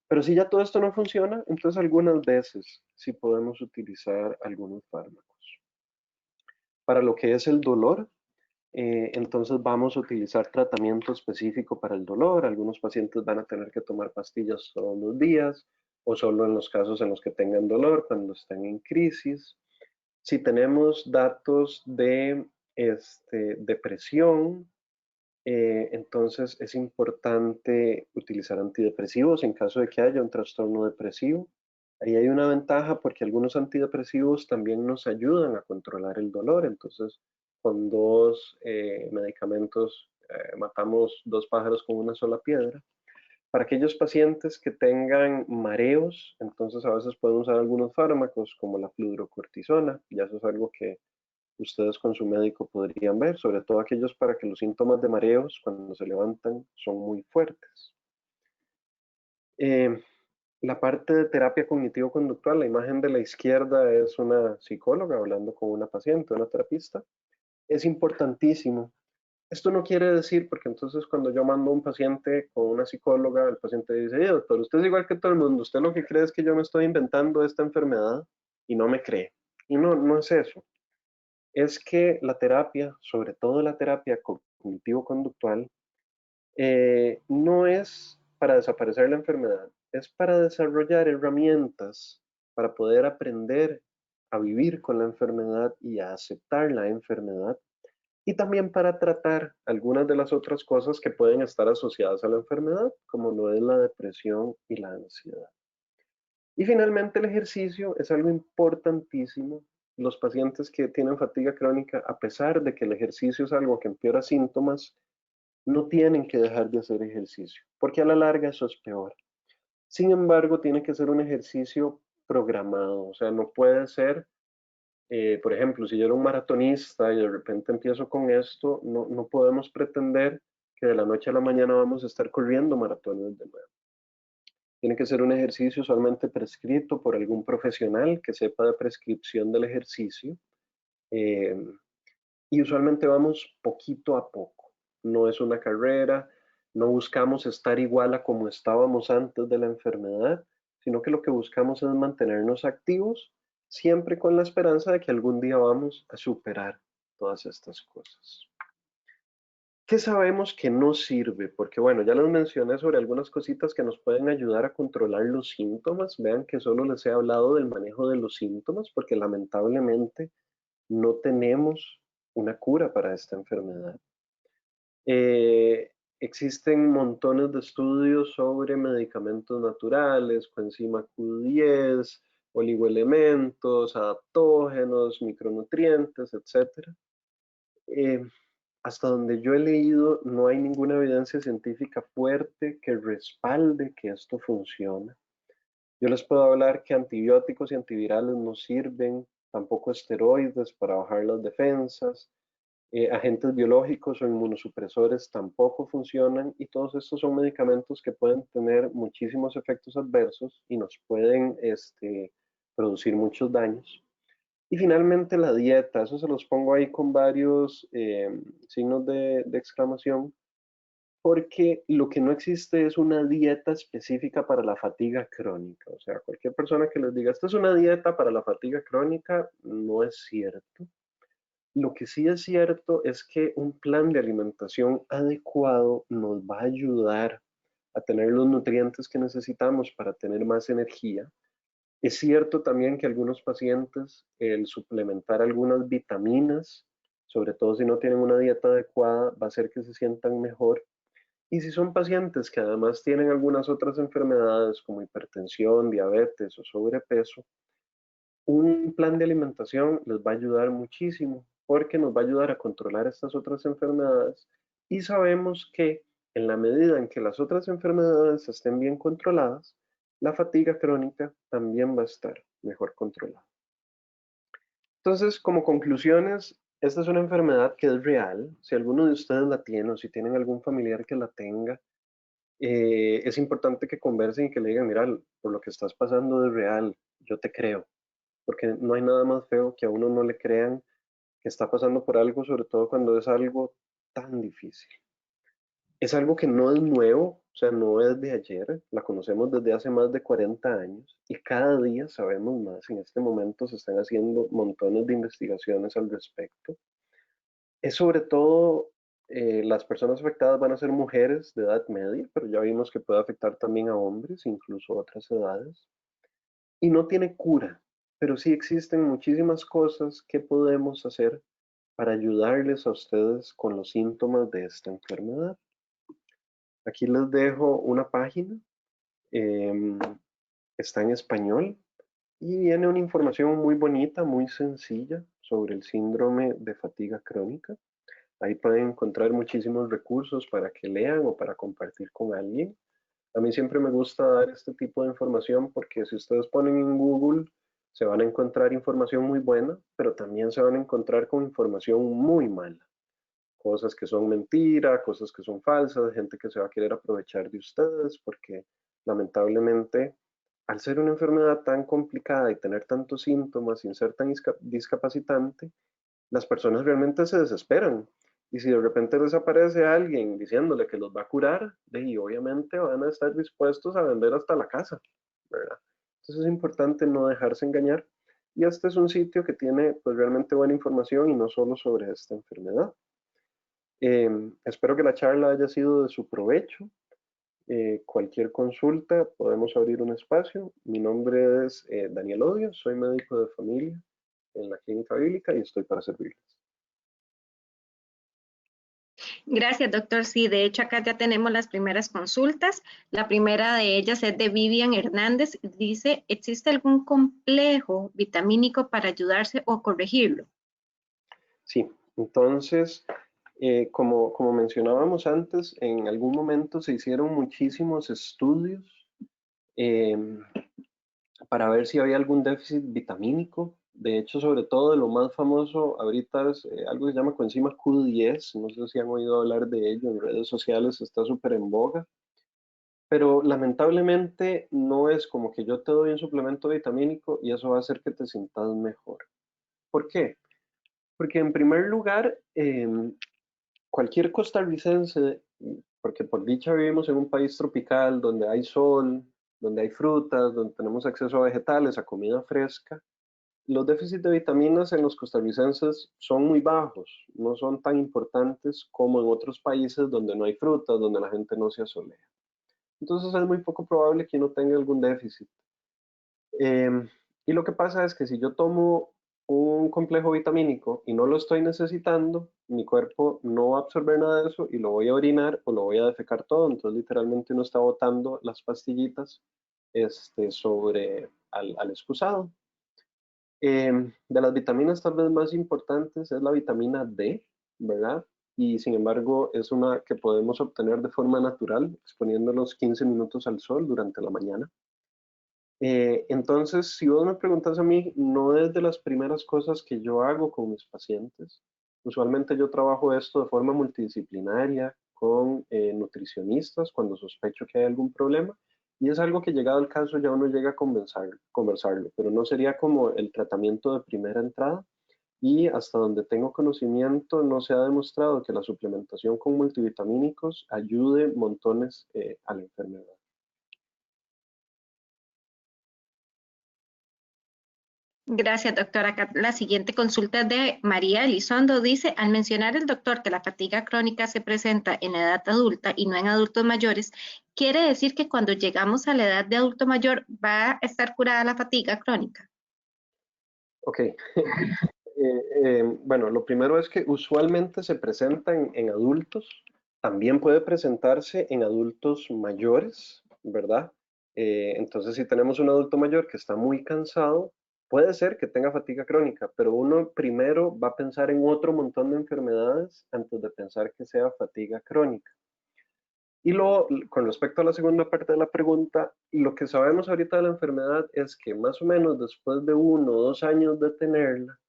Pero si ya todo esto no funciona, entonces algunas veces sí podemos utilizar algunos fármacos. Para lo que es el dolor, entonces vamos a utilizar tratamiento específico para el dolor. Algunos pacientes van a tener que tomar pastillas todos los días o solo en los casos en los que tengan dolor, cuando estén en crisis. Si tenemos datos de depresión, entonces es importante utilizar antidepresivos en caso de que haya un trastorno depresivo. Ahí hay una ventaja porque algunos antidepresivos también nos ayudan a controlar el dolor. Entonces, con dos medicamentos matamos dos pájaros con una sola piedra. Para aquellos pacientes que tengan mareos, entonces a veces pueden usar algunos fármacos como la fludrocortisona. Ya eso es algo que ustedes con su médico podrían ver, sobre todo aquellos para que los síntomas de mareos cuando se levantan son muy fuertes. Eh, la parte de terapia cognitivo-conductual, la imagen de la izquierda es una psicóloga hablando con una paciente, una terapista. Es importantísimo. Esto no quiere decir, porque entonces cuando yo mando a un paciente con una psicóloga, el paciente dice, doctor, usted es igual que todo el mundo, usted lo que cree es que yo me estoy inventando esta enfermedad y no me cree. Y no, no es eso. Es que la terapia, sobre todo la terapia cognitivo-conductual, no es para desaparecer la enfermedad, es para desarrollar herramientas para poder aprender a vivir con la enfermedad y a aceptar la enfermedad, y también para tratar algunas de las otras cosas que pueden estar asociadas a la enfermedad, como lo es la depresión y la ansiedad. Y finalmente el ejercicio es algo importantísimo. Los pacientes que tienen fatiga crónica, a pesar de que el ejercicio es algo que empeora síntomas, no tienen que dejar de hacer ejercicio, porque a la larga eso es peor. Sin embargo, tiene que ser un ejercicio programado, o sea, no puede ser, por ejemplo, si yo era un maratonista y de repente empiezo con esto, no podemos pretender que de la noche a la mañana vamos a estar corriendo maratones de nuevo. Tiene que ser un ejercicio usualmente prescrito por algún profesional que sepa de prescripción del ejercicio. eh, y usualmente vamos poquito a poco. No es una carrera, no buscamos estar igual a como estábamos antes de la enfermedad, sino que lo que buscamos es mantenernos activos, siempre con la esperanza de que algún día vamos a superar todas estas cosas. ¿Qué sabemos que no sirve? Porque bueno, ya les mencioné sobre algunas cositas que nos pueden ayudar a controlar los síntomas. Vean que solo les he hablado del manejo de los síntomas porque lamentablemente no tenemos una cura para esta enfermedad. Existen montones de estudios sobre medicamentos naturales, coenzima Q10, oligoelementos, adaptógenos, micronutrientes, etc. Hasta donde yo he leído, no hay ninguna evidencia científica fuerte que respalde que esto funciona. Yo les puedo hablar que antibióticos y antivirales no sirven, tampoco esteroides para bajar las defensas, agentes biológicos o inmunosupresores tampoco funcionan, y todos estos son medicamentos que pueden tener muchísimos efectos adversos y nos pueden producir muchos daños. Y finalmente la dieta, eso se los pongo ahí con varios signos de exclamación, porque lo que no existe es una dieta específica para la fatiga crónica. O sea, cualquier persona que les diga, esta es una dieta para la fatiga crónica, no es cierto. Lo que sí es cierto es que un plan de alimentación adecuado nos va a ayudar a tener los nutrientes que necesitamos para tener más energía. Es cierto también que algunos pacientes el suplementar algunas vitaminas, sobre todo si no tienen una dieta adecuada, va a hacer que se sientan mejor. Y si son pacientes que además tienen algunas otras enfermedades como hipertensión, diabetes o sobrepeso, un plan de alimentación les va a ayudar muchísimo porque nos va a ayudar a controlar estas otras enfermedades y sabemos que en la medida en que las otras enfermedades estén bien controladas, la fatiga crónica también va a estar mejor controlada. Entonces, como conclusiones, esta es una enfermedad que es real. Si alguno de ustedes la tiene o si tienen algún familiar que la tenga, es importante que conversen y que le digan, mira, por lo que estás pasando es real, yo te creo, porque no hay nada más feo que a uno no le crean que está pasando por algo, sobre todo cuando es algo tan difícil. Es algo que no es nuevo, o sea, no es de ayer, la conocemos desde hace más de 40 años y cada día sabemos más. En este momento se están haciendo montones de investigaciones al respecto. Es sobre todo, las personas afectadas van a ser mujeres de edad media, pero ya vimos que puede afectar también a hombres, incluso a otras edades. Y no tiene cura, pero sí existen muchísimas cosas que podemos hacer para ayudarles a ustedes con los síntomas de esta enfermedad. Aquí les dejo una página, em, está en español y viene una información muy bonita, muy sencilla sobre el síndrome de fatiga crónica. Ahí pueden encontrar muchísimos recursos para que lean o para compartir con alguien. A mí siempre me gusta dar este tipo de información porque si ustedes ponen en Google se van a encontrar información muy buena, pero también se van a encontrar con información muy mala. Cosas que son mentira, cosas que son falsas, gente que se va a querer aprovechar de ustedes porque lamentablemente al ser una enfermedad tan complicada y tener tantos síntomas sin ser tan discapacitante, las personas realmente se desesperan. Y si de repente les aparece alguien diciéndole que los va a curar, y obviamente van a estar dispuestos a vender hasta la casa, ¿verdad? Entonces es importante no dejarse engañar. Y este es un sitio que tiene pues realmente buena información y no solo sobre esta enfermedad. Espero que la charla haya sido de su provecho. Cualquier consulta, podemos abrir un espacio. Mi nombre es Daniel Odio, soy médico de familia en la Clínica Bíblica y estoy para servirles. Gracias, doctor. Sí, de hecho acá ya tenemos las primeras consultas. La primera de ellas es de Vivian Hernández. Dice, ¿existe algún complejo vitamínico para ayudarse o corregirlo? Sí, entonces, como mencionábamos antes, en algún momento se hicieron muchísimos estudios em, para ver si había algún déficit vitamínico. De hecho, sobre todo de lo más famoso ahorita es algo que se llama coenzima Q10. No sé si han oído hablar de ello en redes sociales, está súper en boga. Pero lamentablemente no es como que yo te doy un suplemento vitamínico y eso va a hacer que te sientas mejor. ¿Por qué? Porque en primer lugar, cualquier costarricense, porque por dicha vivimos en un país tropical donde hay sol, donde hay frutas, donde tenemos acceso a vegetales, a comida fresca, los déficits de vitaminas en los costarricenses son muy bajos, no son tan importantes como en otros países donde no hay frutas, donde la gente no se asolea. Entonces es muy poco probable que uno tenga algún déficit. Y lo que pasa es que si yo tomo un complejo vitamínico y no lo estoy necesitando, mi cuerpo no va a absorber nada de eso y lo voy a orinar o lo voy a defecar todo. Entonces literalmente uno está botando las pastillitas sobre al excusado. De las vitaminas tal vez más importantes es la vitamina D, ¿verdad? Y sin embargo es una que podemos obtener de forma natural, exponiéndonos 15 minutos al sol durante la mañana. Entonces, si vos me preguntas a mí, no es de las primeras cosas que yo hago con mis pacientes. Usualmente yo trabajo esto de forma multidisciplinaria con nutricionistas cuando sospecho que hay algún problema y es algo que llegado el caso ya uno llega a conversarlo, pero no sería como el tratamiento de primera entrada y hasta donde tengo conocimiento no se ha demostrado que la suplementación con multivitamínicos ayude montones a la enfermedad. Gracias, doctora. Acá la siguiente consulta es de María Elizondo. Dice, al mencionar el doctor que la fatiga crónica se presenta en la edad adulta y no en adultos mayores, ¿quiere decir que cuando llegamos a la edad de adulto mayor va a estar curada la fatiga crónica? Ok. Bueno, lo primero es que usualmente se presenta en adultos, también puede presentarse en adultos mayores, ¿verdad? Entonces, si tenemos un adulto mayor que está muy cansado, puede ser que tenga fatiga crónica, pero uno primero va a pensar en otro montón de enfermedades antes de pensar que sea fatiga crónica. Y luego, con respecto a la segunda parte de la pregunta, lo que sabemos ahorita de la enfermedad es que más o menos después de 1 o 2 años de tenerla,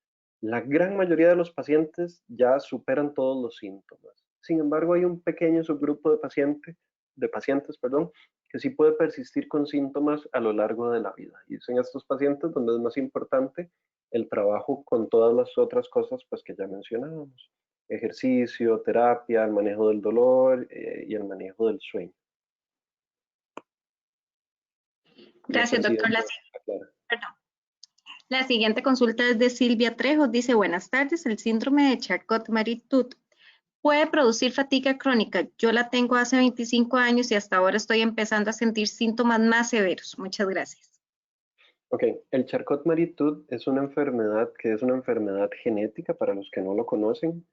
la gran mayoría de los pacientes ya superan todos los síntomas. Sin embargo, hay un pequeño subgrupo de pacientes, perdón, que sí puede persistir con síntomas a lo largo de la vida. Y es en estos pacientes donde es más importante el trabajo con todas las otras cosas pues, que ya mencionábamos. Ejercicio, terapia, el manejo del dolor y el manejo del sueño. No Gracias, sé si doctor. eso aclara. Perdón. La siguiente consulta es de Silvia Trejo. Dice, buenas tardes, el síndrome de Charcot-Marie-Tooth puede producir fatiga crónica. Yo la tengo hace 25 años y hasta ahora estoy empezando a sentir síntomas más severos. Muchas gracias. Ok, el Charcot-Marie-Tooth es una enfermedad que es una enfermedad genética para los que no lo conocen.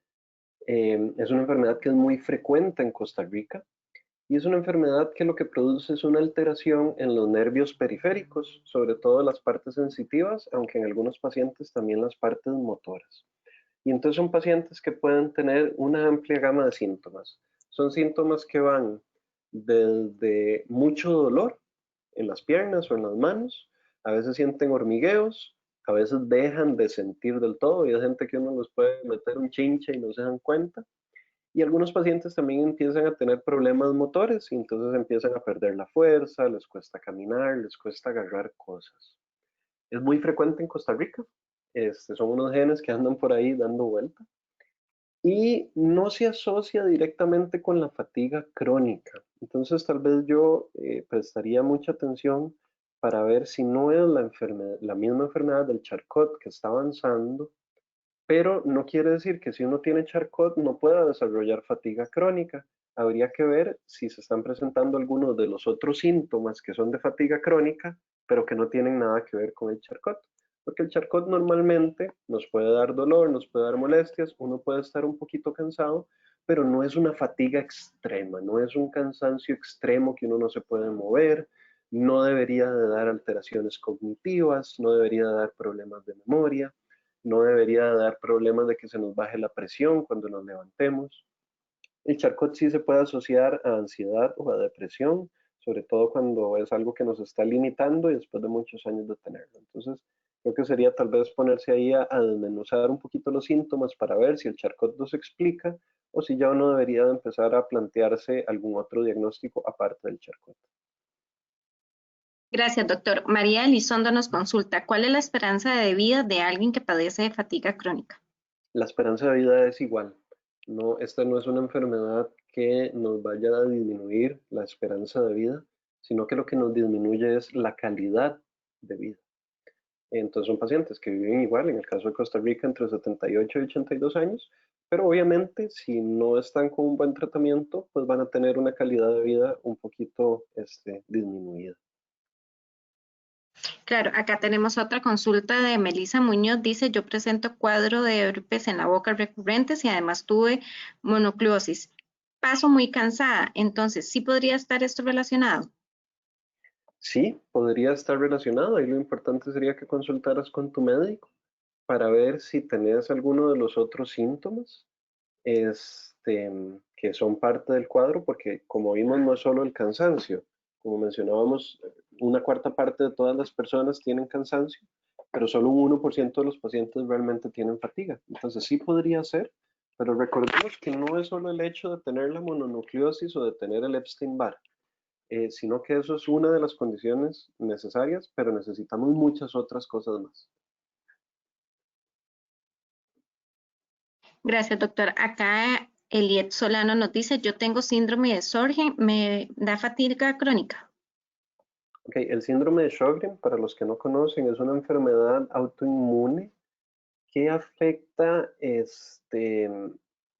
Es una enfermedad que es muy frecuente en Costa Rica y es una enfermedad que lo que produce es una alteración en los nervios periféricos, sobre todo las partes sensitivas, aunque en algunos pacientes también las partes motoras. Y entonces son pacientes que pueden tener una amplia gama de síntomas. Son síntomas que van desde mucho dolor en las piernas o en las manos, a veces sienten hormigueos, a veces dejan de sentir del todo y hay gente que uno los puede meter un chinche y no se dan cuenta. Y algunos pacientes también empiezan a tener problemas motores y entonces empiezan a perder la fuerza, les cuesta caminar, les cuesta agarrar cosas. Es muy frecuente en Costa Rica. Son unos genes que andan por ahí dando vuelta y no se asocia directamente con la fatiga crónica. Entonces tal vez yo prestaría mucha atención para ver si no es la misma enfermedad del Charcot que está avanzando, pero no quiere decir que si uno tiene Charcot no pueda desarrollar fatiga crónica. Habría que ver si se están presentando algunos de los otros síntomas que son de fatiga crónica, pero que no tienen nada que ver con el Charcot. Porque el Charcot normalmente nos puede dar dolor, nos puede dar molestias, uno puede estar un poquito cansado, pero no es una fatiga extrema, no es un cansancio extremo que uno no se puede mover, no debería de dar alteraciones cognitivas, no debería de dar problemas de memoria, no debería de dar problemas de que se nos baje la presión cuando nos levantemos. El Charcot sí se puede asociar a ansiedad o a depresión, sobre todo cuando es algo que nos está limitando y después de muchos años de tenerlo. Entonces, creo que sería tal vez ponerse ahí a desmenuzar un poquito los síntomas para ver si el Charcot nos explica o si ya uno debería de empezar a plantearse algún otro diagnóstico aparte del Charcot. Gracias, doctor. María Elizondo nos consulta, ¿cuál es la esperanza de vida de alguien que padece de fatiga crónica? La esperanza de vida es igual. No, esta no es una enfermedad que nos vaya a disminuir la esperanza de vida, sino que lo que nos disminuye es la calidad de vida. Entonces son pacientes que viven igual, en el caso de Costa Rica, entre 78 y 82 años, pero obviamente si no están con un buen tratamiento, pues van a tener una calidad de vida un poquito disminuida. Claro, acá tenemos otra consulta de Melissa Muñoz. Dice, yo presento cuadro de herpes en la boca recurrentes y además tuve mononucleosis. Paso muy cansada, entonces, ¿sí podría estar esto relacionado? Sí, podría estar relacionado y lo importante sería que consultaras con tu médico para ver si tenés alguno de los otros síntomas este, que son parte del cuadro, porque como vimos no es solo el cansancio, como mencionábamos, una cuarta parte de todas las personas tienen cansancio, pero solo un 1% de los pacientes realmente tienen fatiga. Entonces sí podría ser, pero recordemos que no es solo el hecho de tener la mononucleosis o de tener el Epstein-Barr, sino que eso es una de las condiciones necesarias, pero necesitamos muchas otras cosas más. Gracias, doctor. Acá Eliet Solano nos dice, yo tengo síndrome de Sjögren, me da fatiga crónica. Ok, el síndrome de Sjögren, para los que no conocen, es una enfermedad autoinmune que afecta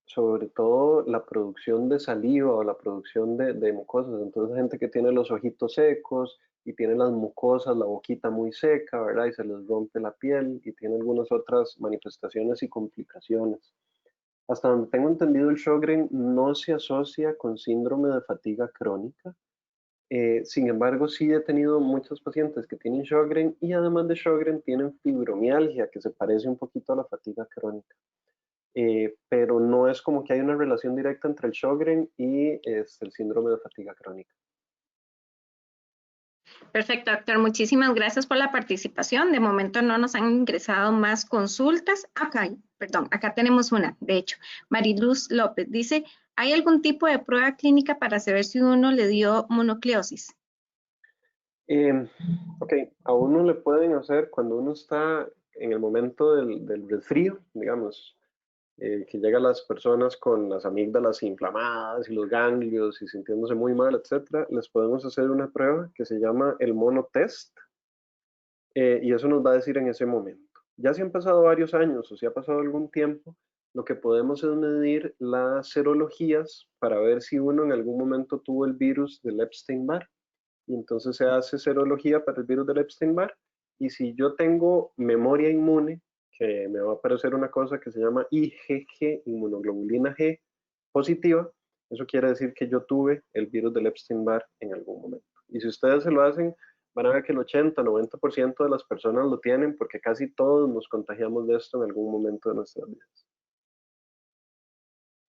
sobre todo la producción de saliva o la producción de mucosas. Entonces, gente que tiene los ojitos secos y tiene las mucosas, la boquita muy seca, ¿verdad? Y se les rompe la piel y tiene algunas otras manifestaciones y complicaciones. Hasta donde tengo entendido, el Sjögren no se asocia con síndrome de fatiga crónica. Sin embargo, sí he tenido muchos pacientes que tienen Sjögren y además de Sjögren tienen fibromialgia, que se parece un poquito a la fatiga crónica. Pero no es como que hay una relación directa entre el Sjögren y el síndrome de fatiga crónica. Perfecto, doctor. Muchísimas gracias por la participación. De momento no nos han ingresado más consultas. Acá, perdón, acá tenemos una, de hecho. Mariluz López dice, ¿hay algún tipo de prueba clínica para saber si uno le dio monocleosis? Ok, a uno le pueden hacer cuando uno está en el momento del resfrío, digamos, que llegan las personas con las amígdalas inflamadas y los ganglios y sintiéndose muy mal, etcétera, les podemos hacer una prueba que se llama el monotest, y eso nos va a decir en ese momento. Ya si han pasado varios años o si ha pasado algún tiempo, lo que podemos es medir las serologías para ver si uno en algún momento tuvo el virus del Epstein-Barr. Y entonces se hace serología para el virus del Epstein-Barr. Y si yo tengo memoria inmune, que me va a aparecer una cosa que se llama IgG, inmunoglobulina G positiva, eso quiere decir que yo tuve el virus del Epstein-Barr en algún momento. Y si ustedes se lo hacen, van a ver que el 80-90% de las personas lo tienen porque casi todos nos contagiamos de esto en algún momento de nuestras vidas.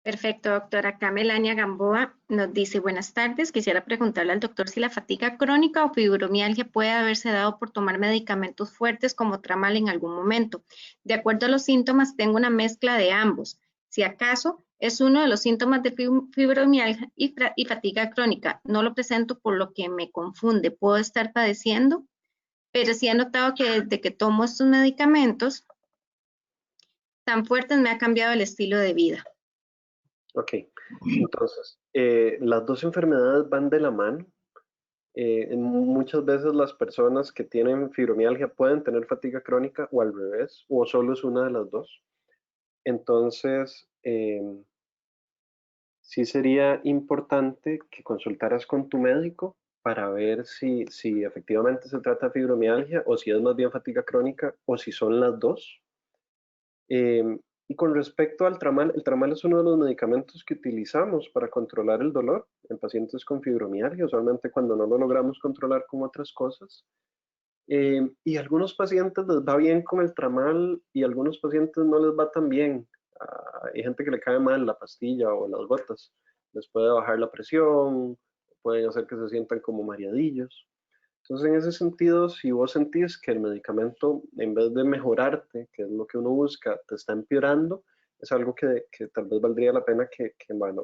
Perfecto, doctora. Acá Melania Gamboa nos dice, buenas tardes, quisiera preguntarle al doctor si la fatiga crónica o fibromialgia puede haberse dado por tomar medicamentos fuertes como tramal en algún momento. De acuerdo a los síntomas, tengo una mezcla de ambos. Si acaso es uno de los síntomas de fibromialgia y fatiga crónica, no lo presento por lo que me confunde. ¿Puedo estar padeciendo? Pero sí he notado que desde que tomo estos medicamentos tan fuertes me ha cambiado el estilo de vida. Ok, entonces, las dos enfermedades van de la mano. Muchas veces las personas que tienen fibromialgia pueden tener fatiga crónica o al revés, o solo es una de las dos. Entonces, sí sería importante que consultaras con tu médico para ver si efectivamente se trata de fibromialgia o si es más bien fatiga crónica o si son las dos. Y con respecto al tramal, el tramal es uno de los medicamentos que utilizamos para controlar el dolor en pacientes con fibromialgia, usualmente cuando no lo logramos controlar con otras cosas. Y a algunos pacientes les va bien con el tramal y a algunos pacientes no les va tan bien. Hay gente que le cae mal la pastilla o las gotas. Les puede bajar la presión, pueden hacer que se sientan como mareadillos. Entonces, en ese sentido, si vos sentís que el medicamento, en vez de mejorarte, que es lo que uno busca, te está empeorando, es algo que tal vez valdría la pena que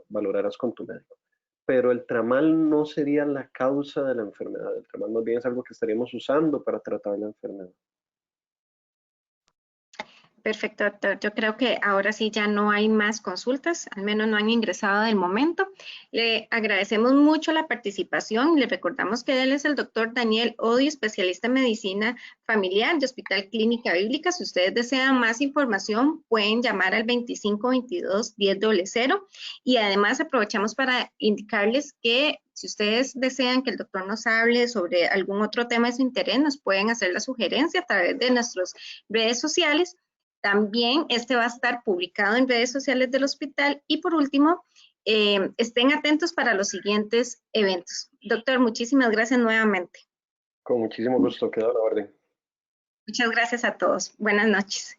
valoraras con tu médico. Pero el tramal no sería la causa de la enfermedad. El tramal más bien es algo que estaríamos usando para tratar la enfermedad. Perfecto, doctor. Yo creo que ahora sí ya no hay más consultas, al menos no han ingresado del momento. Le agradecemos mucho la participación. Le recordamos que él es el doctor Daniel Odio, especialista en medicina familiar de Hospital Clínica Bíblica. Si ustedes desean más información, pueden llamar al 2522-1000. Y además aprovechamos para indicarles que si ustedes desean que el doctor nos hable sobre algún otro tema de su interés, nos pueden hacer la sugerencia a través de nuestras redes sociales. También este va a estar publicado en redes sociales del hospital y por último, estén atentos para los siguientes eventos. Doctor, muchísimas gracias nuevamente. Con muchísimo gusto, queda a la orden. Muchas gracias a todos. Buenas noches.